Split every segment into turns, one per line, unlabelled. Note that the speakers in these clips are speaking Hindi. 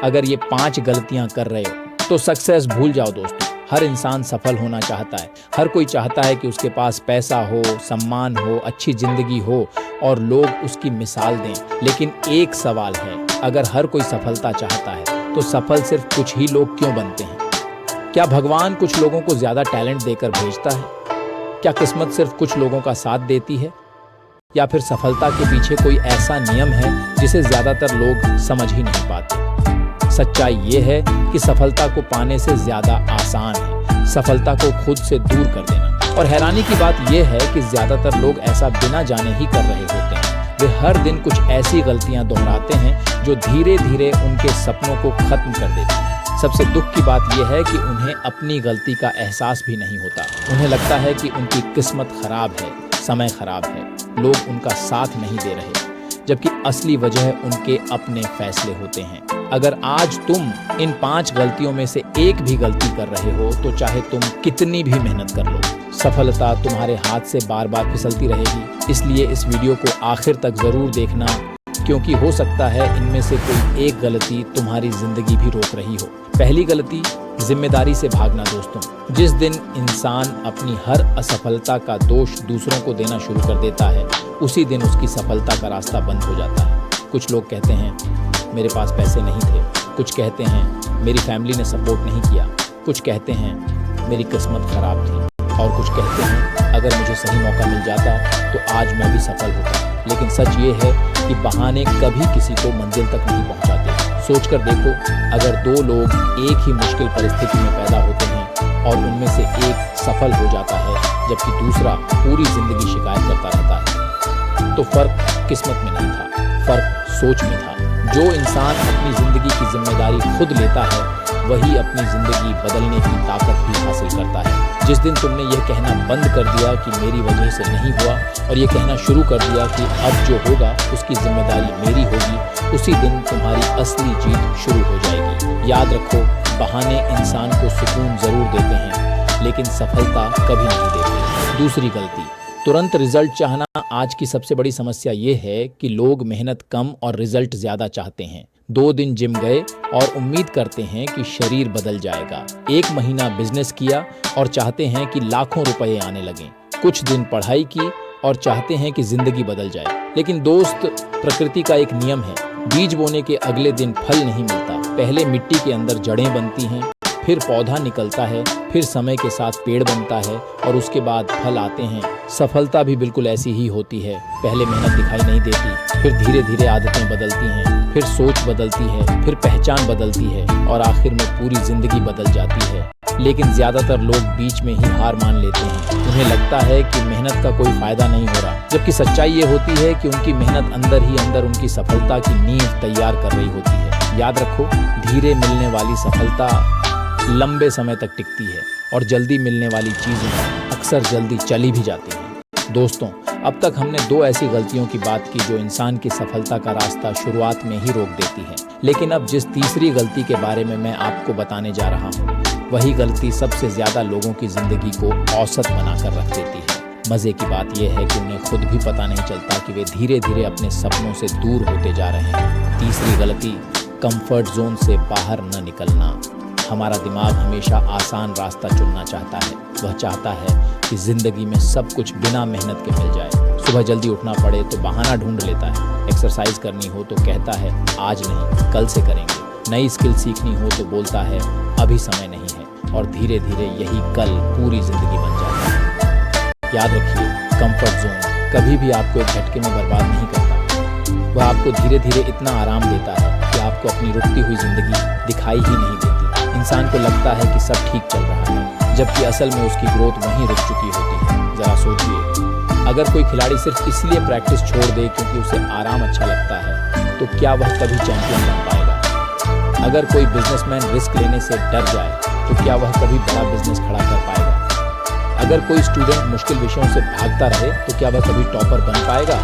अगर ये 5 गलतियां कर रहे हो तो सक्सेस भूल जाओ दोस्तों। हर इंसान सफल होना चाहता है, हर कोई चाहता है कि उसके पास पैसा हो, सम्मान हो, अच्छी जिंदगी हो और लोग उसकी मिसाल दें। लेकिन एक सवाल है, अगर हर कोई सफलता चाहता है तो सफल सिर्फ कुछ ही लोग क्यों बनते हैं? क्या भगवान कुछ लोगों को ज्यादा टैलेंट देकर भेजता है? क्या किस्मत सिर्फ कुछ लोगों का साथ देती है? या फिर सफलता के पीछे कोई ऐसा नियम है जिसे ज्यादातर लोग समझ ही नहीं पाते? सच्चाई ये है कि सफलता को पाने से ज्यादा आसान है सफलता को खुद से दूर कर देना। और हैरानी की बात यह है कि ज्यादातर लोग ऐसा बिना जाने ही कर रहे होते हैं। वे हर दिन कुछ ऐसी गलतियां दोहराते हैं जो धीरे धीरे उनके सपनों को खत्म कर देती हैं। सबसे दुख की बात यह है कि उन्हें अपनी गलती का एहसास भी नहीं होता। उन्हें लगता है कि उनकी किस्मत खराब है, समय खराब है, लोग उनका साथ नहीं दे रहे, जबकि असली वजह उनके अपने फैसले होते हैं। अगर आज तुम इन 5 गलतियों में से एक भी गलती कर रहे हो तो चाहे तुम कितनी भी मेहनत कर लो, सफलता तुम्हारे हाथ से बार बार फिसलती रहेगी। इसलिए इस वीडियो को आखिर तक जरूर देखना, क्योंकि हो सकता है इनमें से कोई एक गलती तुम्हारी जिंदगी भी रोक रही हो। पहली गलती, जिम्मेदारी से भागना दोस्तों। जिस दिन इंसान अपनी हर असफलता का दोष दूसरों को देना शुरू कर देता है, उसी दिन उसकी सफलता का रास्ता बंद हो जाता है। कुछ लोग कहते हैं मेरे पास पैसे नहीं थे, कुछ कहते हैं मेरी फैमिली ने सपोर्ट नहीं किया, कुछ कहते हैं मेरी किस्मत खराब थी, और कुछ कहते हैं अगर मुझे सही मौका मिल जाता तो आज मैं भी सफल होता। लेकिन सच ये है कि बहाने कभी किसी को मंजिल तक नहीं पहुंचाते। सोचकर देखो, अगर 2 लोग एक ही मुश्किल परिस्थिति में पैदा होते हैं और उनमें से एक सफल हो जाता है जबकि दूसरा पूरी जिंदगी शिकायत करता रहता है, तो फर्क किस्मत में नहीं था, फर्क सोच में था। जो इंसान अपनी जिंदगी की जिम्मेदारी खुद लेता है वही अपनी जिंदगी बदलने की ताकत भी हासिल करता है। जिस दिन तुमने यह कहना बंद कर दिया कि मेरी वजह से नहीं हुआ और ये कहना शुरू कर दिया कि अब जो होगा उसकी जिम्मेदारी मेरी होगी, उसी दिन तुम्हारी असली जीत शुरू हो जाएगी। याद रखो, बहाने इंसान को सुकून जरूर देते हैं लेकिन सफलता कभी नहीं देते। दूसरी गलती, तुरंत रिजल्ट चाहना। आज की सबसे बड़ी समस्या ये है कि लोग मेहनत कम और रिजल्ट ज्यादा चाहते हैं। 2 दिन जिम गए और उम्मीद करते हैं कि शरीर बदल जाएगा। 1 महीना बिजनेस किया और चाहते हैं कि लाखों रुपए आने लगें। कुछ दिन पढ़ाई की और चाहते हैं कि जिंदगी बदल जाए। लेकिन दोस्त, प्रकृति का एक नियम है, बीज बोने के अगले दिन फल नहीं मिलता। पहले मिट्टी के अंदर जड़ें बनती हैं, फिर पौधा निकलता है, फिर समय के साथ पेड़ बनता है और उसके बाद फल आते हैं। सफलता भी बिल्कुल ऐसी ही होती है। पहले मेहनत दिखाई नहीं देती, फिर धीरे धीरे आदतें बदलती हैं, फिर सोच बदलती है, फिर पहचान बदलती है और आखिर में पूरी जिंदगी बदल जाती है। लेकिन ज्यादातर लोग बीच में ही हार मान लेते हैं। उन्हें लगता है कि मेहनत का कोई फायदा नहीं हो रहा, जबकि सच्चाई ये होती है कि उनकी मेहनत अंदर ही अंदर उनकी सफलता की नींव तैयार कर रही होती है। याद रखो, धीरे मिलने वाली सफलता लंबे समय तक टिकती है और जल्दी मिलने वाली चीजें अक्सर जल्दी चली भी जाती हैं। दोस्तों, अब तक हमने 2 ऐसी गलतियों की बात की जो इंसान की सफलता का रास्ता शुरुआत में ही रोक देती है। लेकिन अब जिस तीसरी गलती के बारे में मैं आपको बताने जा रहा हूँ, वही गलती सबसे ज्यादा लोगों की जिंदगी को औसत बनाकर रख देती है। मजे की बात यह है कि उन्हें खुद भी पता नहीं चलता कि वे धीरे धीरे अपने सपनों से दूर होते जा रहे हैं। तीसरी गलती, कंफर्ट जोन से बाहर न निकलना। हमारा दिमाग हमेशा आसान रास्ता चुनना चाहता है। वह चाहता है कि जिंदगी में सब कुछ बिना मेहनत के मिल जाए। सुबह जल्दी उठना पड़े तो बहाना ढूंढ लेता है। एक्सरसाइज करनी हो तो कहता है आज नहीं, कल से करेंगे। नई स्किल सीखनी हो तो बोलता है अभी समय नहीं है, और धीरे धीरे यही कल पूरी जिंदगी बन जाता है। याद रखिए, कंफर्ट जोन कभी भी आपको एक झटके में बर्बाद नहीं करता। वह आपको धीरे धीरे इतना आराम देता है कि आपको अपनी रुकती हुई जिंदगी दिखाई ही नहीं देती। इंसान को लगता है कि सब ठीक चल रहा है, जबकि असल में उसकी ग्रोथ वहीं रुक चुकी होती है। जरा सोचिए, अगर कोई खिलाड़ी सिर्फ इसलिए प्रैक्टिस छोड़ दे क्योंकि उसे आराम अच्छा लगता है, तो क्या वह कभी चैंपियन बन पाएगा? अगर कोई बिजनेसमैन रिस्क लेने से डर जाए तो क्या वह कभी बड़ा बिजनेस खड़ा कर पाएगा? अगर कोई स्टूडेंट मुश्किल विषयों से भागता रहे तो क्या वह कभी टॉपर बन पाएगा?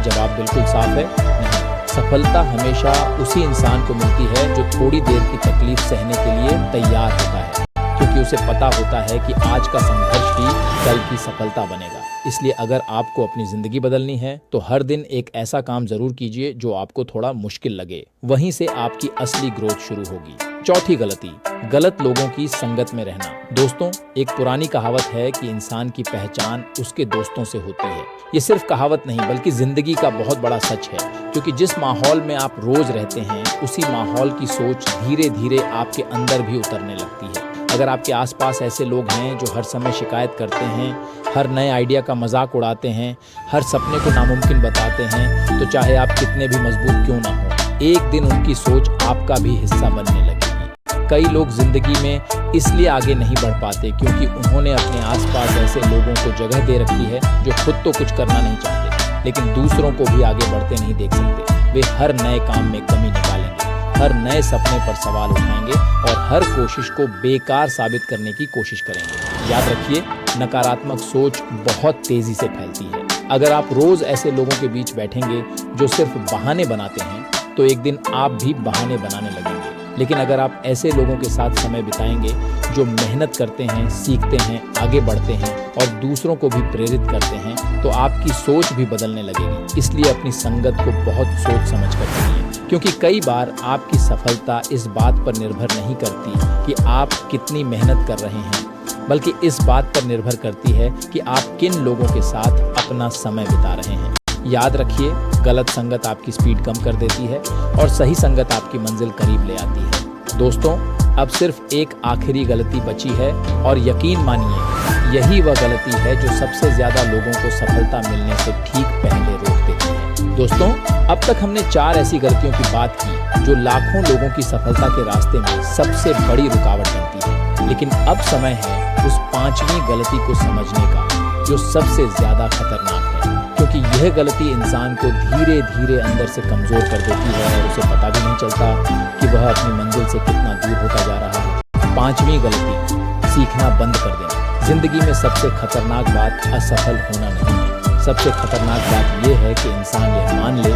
जवाब बिल्कुल साफ है, नहीं। सफलता हमेशा उसी इंसान को मिलती है जो थोड़ी देर की तकलीफ सहने के लिए तैयार होता है, क्योंकि उसे पता होता है कि आज का संघर्ष ही कल की सफलता बनेगा। इसलिए अगर आपको अपनी जिंदगी बदलनी है तो हर दिन एक ऐसा काम जरूर कीजिए जो आपको थोड़ा मुश्किल लगे। वहीं से आपकी असली ग्रोथ शुरू होगी। चौथी गलती, गलत लोगों की संगत में रहना। दोस्तों, एक पुरानी कहावत है कि इंसान की पहचान उसके दोस्तों से होती है। ये सिर्फ कहावत नहीं बल्कि जिंदगी का बहुत बड़ा सच है, क्योंकि जिस माहौल में आप रोज रहते हैं उसी माहौल की सोच धीरे धीरे आपके अंदर भी उतरने लगती है। अगर आपके आसपास ऐसे लोग हैं जो हर समय शिकायत करते हैं, हर नए आइडिया का मजाक उड़ाते हैं, हर सपने को नामुमकिन बताते हैं, तो चाहे आप कितने भी मजबूत क्यों ना हो, एक दिन उनकी सोच आपका भी हिस्सा बनने लगेगी। कई लोग जिंदगी में इसलिए आगे नहीं बढ़ पाते क्योंकि उन्होंने अपने आसपास ऐसे लोगों को जगह दे रखी है जो खुद तो कुछ करना नहीं चाहते लेकिन दूसरों को भी आगे बढ़ते नहीं देख सकते। वे हर नए काम में कमी निकालेंगे, हर नए सपने पर सवाल उठाएंगे और हर कोशिश को बेकार साबित करने की कोशिश करेंगे। याद रखिए, नकारात्मक सोच बहुत तेजी से फैलती है। अगर आप रोज ऐसे लोगों के बीच बैठेंगे जो सिर्फ बहाने बनाते हैं तो एक दिन आप भी बहाने बनाने लगेंगे। लेकिन अगर आप ऐसे लोगों के साथ समय बिताएंगे जो मेहनत करते हैं, सीखते हैं, आगे बढ़ते हैं और दूसरों को भी प्रेरित करते हैं तो आपकी सोच भी बदलने लगेगी। इसलिए अपनी संगत को बहुत सोच समझ कर चुनिए, क्योंकि कई बार आपकी सफलता इस बात पर निर्भर नहीं करती कि आप कितनी मेहनत कर रहे हैं, बल्कि इस बात पर निर्भर करती है कि आप किन लोगों के साथ अपना समय बिता रहे हैं। याद रखिए, गलत संगत आपकी स्पीड कम कर देती है और सही संगत आपकी मंजिल करीब ले आती है। दोस्तों, अब सिर्फ एक आखिरी गलती बची है और यकीन मानिए यही वह गलती है जो सबसे ज्यादा लोगों को सफलता मिलने से ठीक पहले रोक देती है। दोस्तों, अब तक हमने 4 ऐसी गलतियों की बात की जो लाखों लोगों की सफलता के रास्ते में सबसे बड़ी रुकावट बनती है। लेकिन अब समय है उस 5वीं गलती को समझने का जो सबसे ज्यादा खतरनाक है, क्योंकि यह गलती इंसान को धीरे धीरे अंदर से कमजोर कर देती है और उसे पता भी नहीं चलता कि वह अपनी मंजिल से कितना दूर होता जा रहा है। 5वीं गलती, सीखना बंद कर देना। जिंदगी में सबसे खतरनाक बात असफल होना नहीं है। सबसे खतरनाक बात यह है कि इंसान यह मान ले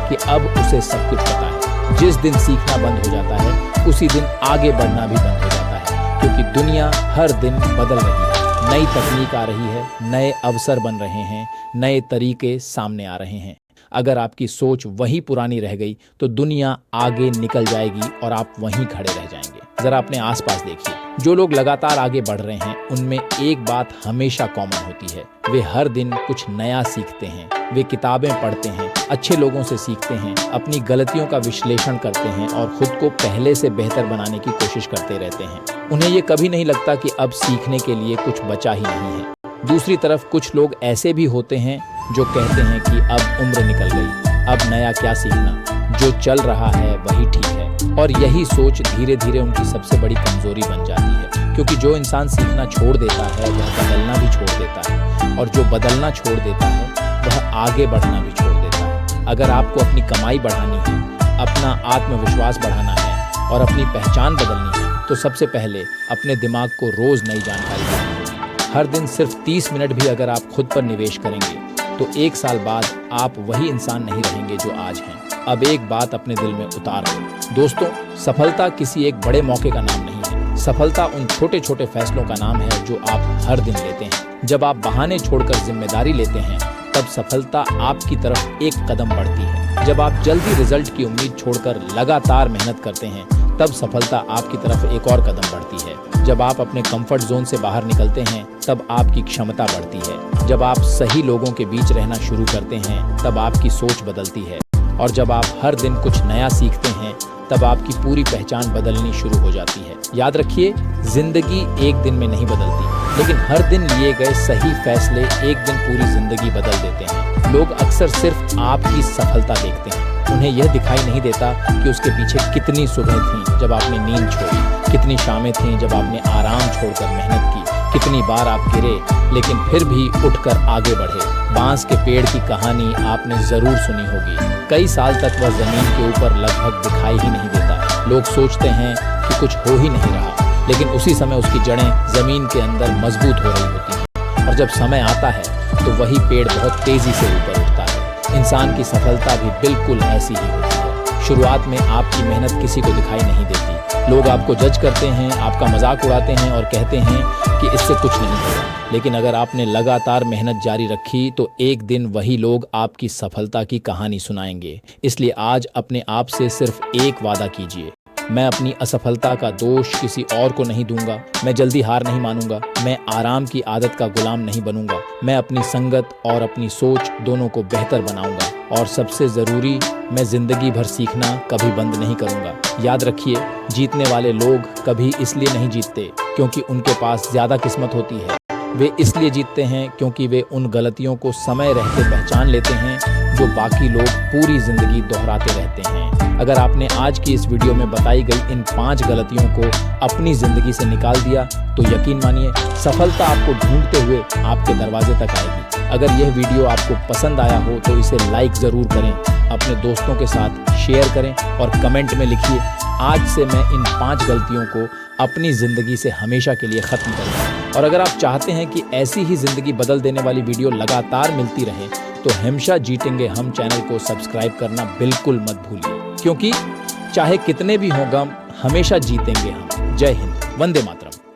कि अब उसे सब कुछ पता है। जिस दिन सीखना बंद हो जाता है उसी दिन आगे बढ़ना भी बंद हो जाता है, क्योंकि दुनिया हर दिन बदल रही है। नई तकनीक आ रही है, नए अवसर बन रहे हैं, नए तरीके सामने आ रहे हैं। अगर आपकी सोच वही पुरानी रह गई तो दुनिया आगे निकल जाएगी और आप वहीं खड़े रह जाएंगे। जरा अपने आसपास देखिए, जो लोग लगातार आगे बढ़ रहे हैं उनमें एक बात हमेशा कॉमन होती है, वे हर दिन कुछ नया सीखते हैं। वे किताबें पढ़ते हैं, अच्छे लोगों से सीखते हैं, अपनी गलतियों का विश्लेषण करते हैं और खुद को पहले से बेहतर बनाने की कोशिश करते रहते हैं। उन्हें ये कभी नहीं लगता कि अब सीखने के लिए कुछ बचा ही नहीं है। दूसरी तरफ कुछ लोग ऐसे भी होते हैं जो कहते हैं कि अब उम्र निकल गई, अब नया क्या सीखना, जो चल रहा है वही ठीक है। और यही सोच धीरे धीरे उनकी सबसे बड़ी कमजोरी बन जाती है, क्योंकि जो इंसान सीखना छोड़ देता है वह बदलना भी छोड़ देता है, और जो बदलना छोड़ देता है वह आगे बढ़ना भी छोड़ देता है। अगर आपको अपनी कमाई बढ़ानी है, अपना आत्मविश्वास बढ़ाना है और अपनी पहचान बदलनी है तो सबसे पहले अपने दिमाग को रोज नई जानकारी देनी होगी। हर दिन सिर्फ 30 मिनट भी अगर आप खुद पर निवेश करेंगे तो 1 साल बाद आप वही इंसान नहीं रहेंगे जो आज हैं। अब एक बात अपने दिल में उतारो दोस्तों, सफलता किसी एक बड़े मौके का नाम नहीं है। सफलता उन छोटे छोटे फैसलों का नाम है जो आप हर दिन लेते हैं। जब आप बहाने छोड़कर जिम्मेदारी लेते हैं तब सफलता आपकी तरफ एक कदम बढ़ती है। जब आप जल्दी रिजल्ट की उम्मीद छोड़कर लगातार मेहनत करते हैं तब सफलता आपकी तरफ एक और कदम बढ़ती है। जब आप अपने कंफर्ट जोन से बाहर निकलते हैं तब आपकी क्षमता बढ़ती है। जब आप सही लोगों के बीच रहना शुरू करते हैं तब आपकी सोच बदलती है। और जब आप हर दिन कुछ नया सीखते हैं तब आपकी पूरी पहचान बदलनी शुरू हो जाती है। याद रखिए, जिंदगी एक दिन में नहीं बदलती, लेकिन हर दिन लिए गए सही फैसले एक दिन पूरी जिंदगी बदल देते हैं। लोग अक्सर सिर्फ आपकी सफलता देखते हैं, उन्हें यह दिखाई नहीं देता कि उसके पीछे कितनी सुबह थीं जब आपने नींद छोड़ी, कितनी शामें थीं जब आपने आराम छोड़कर मेहनत की, कितनी बार आप गिरे लेकिन फिर भी उठकर आगे बढ़े। बांस के पेड़ की कहानी आपने जरूर सुनी होगी। कई साल तक वह जमीन के ऊपर लगभग दिखाई ही नहीं देता। लोग सोचते हैं कि कुछ हो ही नहीं रहा, लेकिन उसी समय उसकी जड़ें जमीन के अंदर मजबूत हो रही होती हैं। और जब समय आता है तो वही पेड़ बहुत तेजी से ऊपर उठता है। इंसान की सफलता भी बिल्कुल ऐसी ही होती है। शुरुआत में आपकी मेहनत किसी को दिखाई नहीं देती। लोग आपको जज करते हैं, आपका मजाक उड़ाते हैं और कहते हैं कि इससे कुछ नहीं होगा। लेकिन अगर आपने लगातार मेहनत जारी रखी तो एक दिन वही लोग आपकी सफलता की कहानी सुनाएंगे। इसलिए आज अपने आप से सिर्फ एक वादा कीजिए, मैं अपनी असफलता का दोष किसी और को नहीं दूंगा, मैं जल्दी हार नहीं मानूंगा, मैं आराम की आदत का गुलाम नहीं बनूंगा, मैं अपनी संगत और अपनी सोच दोनों को बेहतर बनाऊंगा और सबसे ज़रूरी, मैं ज़िंदगी भर सीखना कभी बंद नहीं करूंगा। याद रखिए, जीतने वाले लोग कभी इसलिए नहीं जीतते क्योंकि उनके पास ज़्यादा किस्मत होती है, वे इसलिए जीतते हैं क्योंकि वे उन गलतियों को समय रहते पहचान लेते हैं जो बाकी लोग पूरी ज़िंदगी दोहराते रहते हैं। अगर आपने आज की इस वीडियो में बताई गई इन 5 गलतियों को अपनी ज़िंदगी से निकाल दिया तो यकीन मानिए सफलता आपको ढूंढते हुए आपके दरवाजे तक आएगी। अगर यह वीडियो आपको पसंद आया हो तो इसे लाइक ज़रूर करें, अपने दोस्तों के साथ शेयर करें और कमेंट में लिखिए, आज से मैं इन 5 गलतियों को अपनी ज़िंदगी से हमेशा के लिए ख़त्म करूँगा। और अगर आप चाहते हैं कि ऐसी ही ज़िंदगी बदल देने वाली वीडियो लगातार मिलती रहे तो हमेशा जीतेंगे हम चैनल को सब्सक्राइब करना बिल्कुल मत भूलिए, क्योंकि चाहे कितने भी हों गम, हमेशा जीतेंगे हम। जय हिंद, वंदे मातरम।